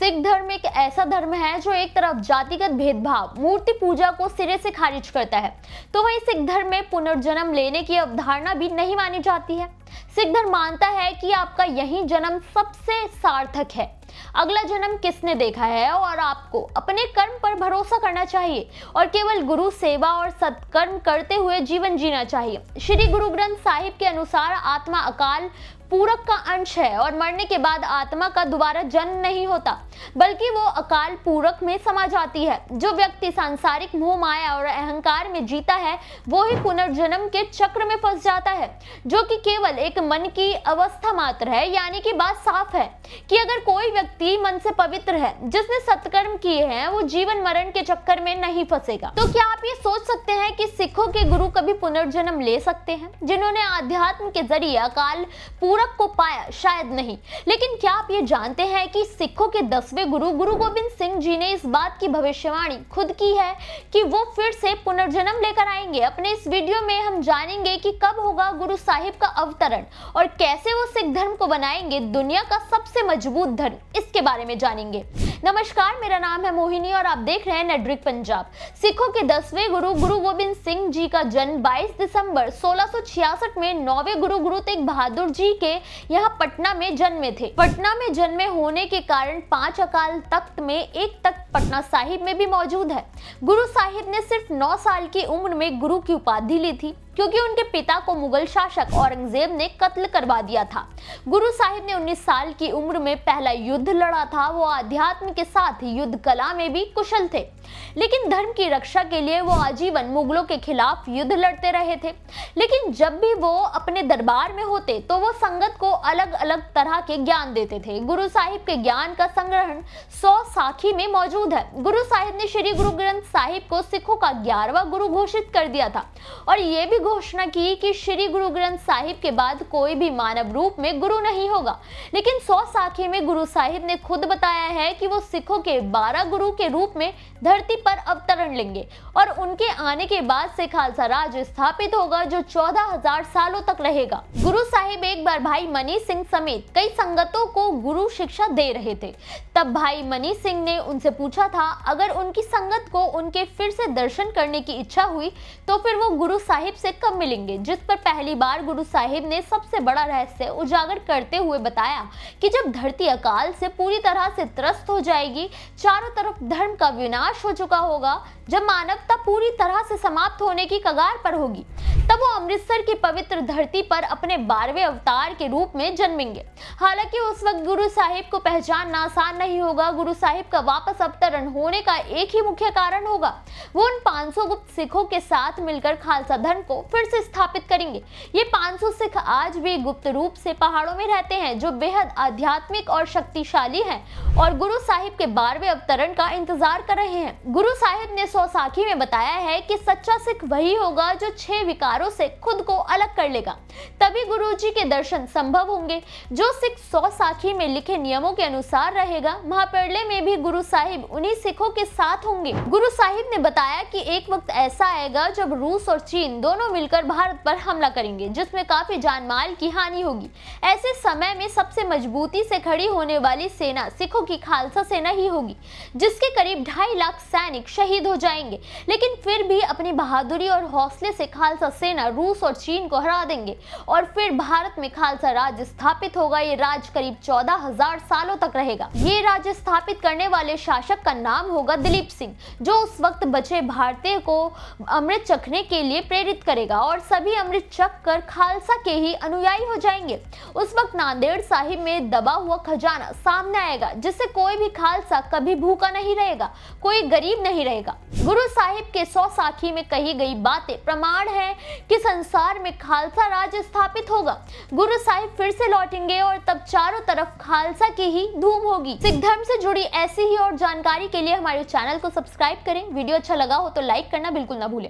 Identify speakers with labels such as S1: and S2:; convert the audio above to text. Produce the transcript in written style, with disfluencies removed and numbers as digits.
S1: सिख धर्म एक ऐसा धर्म है जो एक तरफ जातिगत भेदभाव, मूर्ति पूजा को सिरे से खारिज करता है, तो वहीं सिख धर्म में पुनर्जन्म लेने की अवधारणा भी नहीं मानी जाती है। सिख धर्म मानता है कि आपका यही जन्म सबसे सार्थक है। अगला जन्म किसने देखा है और आपको अपने कर्म पर भरोसा करना चाहिए और केवल गुरु सेवा और सत्कर्म करते हुए जीवन जीना चाहिए। श्री गुरु ग्रंथ साहिब के अनुसार आत्मा अकाल पूरक का अंश है और मरने के बाद आत्मा का दोबारा जन्म नहीं होता, बल्कि वो अकाल पूरक में समा जाती है। जो व्यक्ति सांसारिक मोह माया और अहंकार में जीता है वो ही पुनर्जन्म के चक्र में फंस जाता है, जो कि केवल एक मन की अवस्था मात्र है। यानी कि बात साफ है कि अगर कोई व्यक्ति मन से पवित्र है, जिसने सत्कर्म किए हैं, वो जीवन मरण के चक्कर में नहीं फंसेगा। तो क्या आप ये सोच सकते हैं कि सिखों के गुरु कभी पुनर्जन्म ले सकते हैं? जिन्होंने आध्यात्म के जरिए अकाल पूरक को पाया, शायद नहीं। लेकिन क्या आप ये जानते हैं कि सिखों के 10वें गुरु गुरु गोविंद सिंह जी ने इस बात की भविष्यवाणी खुद की है कि वो फिर से पुनर्जन्म लेकर आएंगे। अपने इस वीडियो में हम जानेंगे कि कब होगा गुरु साहिब का अवतरण और कैसे वो सिख धर्म को बनाएंगे दुनिया का सबसे मजबूत धर्म, इसके बारे में जानेंगे। नमस्कार, मेरा नाम है मोहिनी और आप देख रहे हैं नेटड्रिक पंजाब। सिखों के 10वें गुरु गुरु गोविंद सिंह जी का जन्म 22 दिसंबर 1666 में 9वें गुरु गुरु तेग बहादुर जी के यहाँ पटना में जन्मे थे। पटना में जन्मे होने के कारण 5 अकाल तख्त में एक तख्त पटना साहिब में भी मौजूद है। गुरु साहिब ने सिर्फ 9 साल की उम्र में गुरु की उपाधि ली थी, क्योंकि उनके पिता को मुगल शासक औरंगजेब ने कत्ल करवा दिया था। गुरु साहिब ने 19 साल की उम्र में पहला युद्ध लड़ा था। वो आध्यात्म के साथ युद्ध कला में भी कुशल थे, लेकिन धर्म की रक्षा के लिए वो आजीवन मुगलों के खिलाफ युद्ध लड़ते रहे थे। लेकिन जब भी वो अपने दरबार में होते तो वो संगत को अलग अलग तरह के ज्ञान देते थे। गुरु साहिब के ज्ञान का संग्रहण 100 साखी में मौजूद है। गुरु साहिब ने श्री गुरु ग्रंथ साहिब को सिखों का 11वां गुरु घोषित कर दिया था और ये भी घोषणा की कि श्री गुरु ग्रंथ साहिब के बाद कोई भी मानव रूप में गुरु नहीं होगा। लेकिन 100 साखी में गुरु साहिब ने खुद बताया है कि वो सिखों के 12 गुरु के रूप में धरती पर अवतरण लेंगे और उनके आने के बाद से खालसा राज स्थापित होगा, जो 14,000 सालों तक रहेगा। गुरु साहिब एक बार भाई मनी सिंह समेत कई संगतों को गुरु शिक्षा दे रहे थे। तब भाई मनी सिंह ने उनसे पूछा था अगर उनकी संगत को उनके फिर से दर्शन करने की इच्छा हुई तो फिर वो गुरु साहिब से कब मिलेंगे। जिस पर पहली बार गुरु साहिब ने सबसे बड़ा रहस्य उजागर करते हुए बताया कि जब धरती अकाल से पूरी तरह से त्रस्त हो जाएगी, चारों तरफ धर्म का विनाश हो चुका होगा, जब मानवता पूरी तरह से समाप्त होने की कगार पर होगी, तब वो अमृतसर की पवित्र धरती पर अपने 12वें अवतार के रूप में जन्मेंगे। हालांकि उस वक्त गुरु साहिब को पहचानना आसान नहीं होगा। गुरु साहिब का वापस अवतरण होने का एक ही मुख्य कारण होगा, वो उन 500 गुप्त सिखों के साथ मिलकर खालसा धर्म को फिर से स्थापित करेंगे। ये 500 सिख आज भी गुप्त रूप से पहाड़ों में रहते हैं, जो बेहद आध्यात्मिक और शक्तिशाली हैं और गुरु साहिब के 12वें अवतरण का इंतजार कर रहे हैं। गुरु साहिब ने 100 साखी में बताया है कि सच्चा सिख वही होगा जो 6 विकारों से खुद को अलग कर लेगा, तभी गुरु जी के दर्शन संभव होंगे। जो सिख 100 साखी में लिखे नियमों के अनुसार रहेगा, महाप्रलय में भी गुरु साहिब उन्हीं सिखों के साथ होंगे। गुरु साहिब ने बताया कि एक वक्त ऐसा आएगा जब रूस और चीन दोनों मिलकर भारत पर हमला करेंगे, जिसमें काफी जान माल की हानि होगी। ऐसे समय में सबसे मजबूती से खड़ी होने वाली सेना सिखों की खालसा सेना ही होगी, जिसके करीब 2.5 लाख सैनिक शहीद हो जाएंगे। लेकिन फिर भी अपनी बहादुरी और हौसले से खालसा सेना रूस और चीन को हरा देंगे और फिर भारत में खालसा राज स्थापित होगा। ये राज करीब 14,000 सालों तक रहेगा। ये राज स्थापित करने वाले शासक का नाम होगा दिलीप सिंह, जो उस वक्त बचे भारतीय को अमृत चखने के लिए प्रेरित करेगा और सभी अमृत चख कर खालसा के ही अनुयायी हो जाएंगे। उस वक्त नांदेड़ साहिब में दबा हुआ खजाना सामने आएगा, जिससे कोई भी खालसा कभी भूखा नहीं रहेगा, कोई गरीब नहीं रहेगा। गुरु साहिब के 100 साखी में कही गई बातें प्रमाण है कि संसार में खालसा राज स्थापित होगा। गुरु साहिब फिर से लौटेंगे और तब चारों तरफ खालसा की ही धूम होगी। सिख धर्म से जुड़ी ऐसी ही और जानकारी के लिए हमारे चैनल को सब्सक्राइब करें। वीडियो अच्छा लगा हो तो लाइक करना बिल्कुल ना भूलें।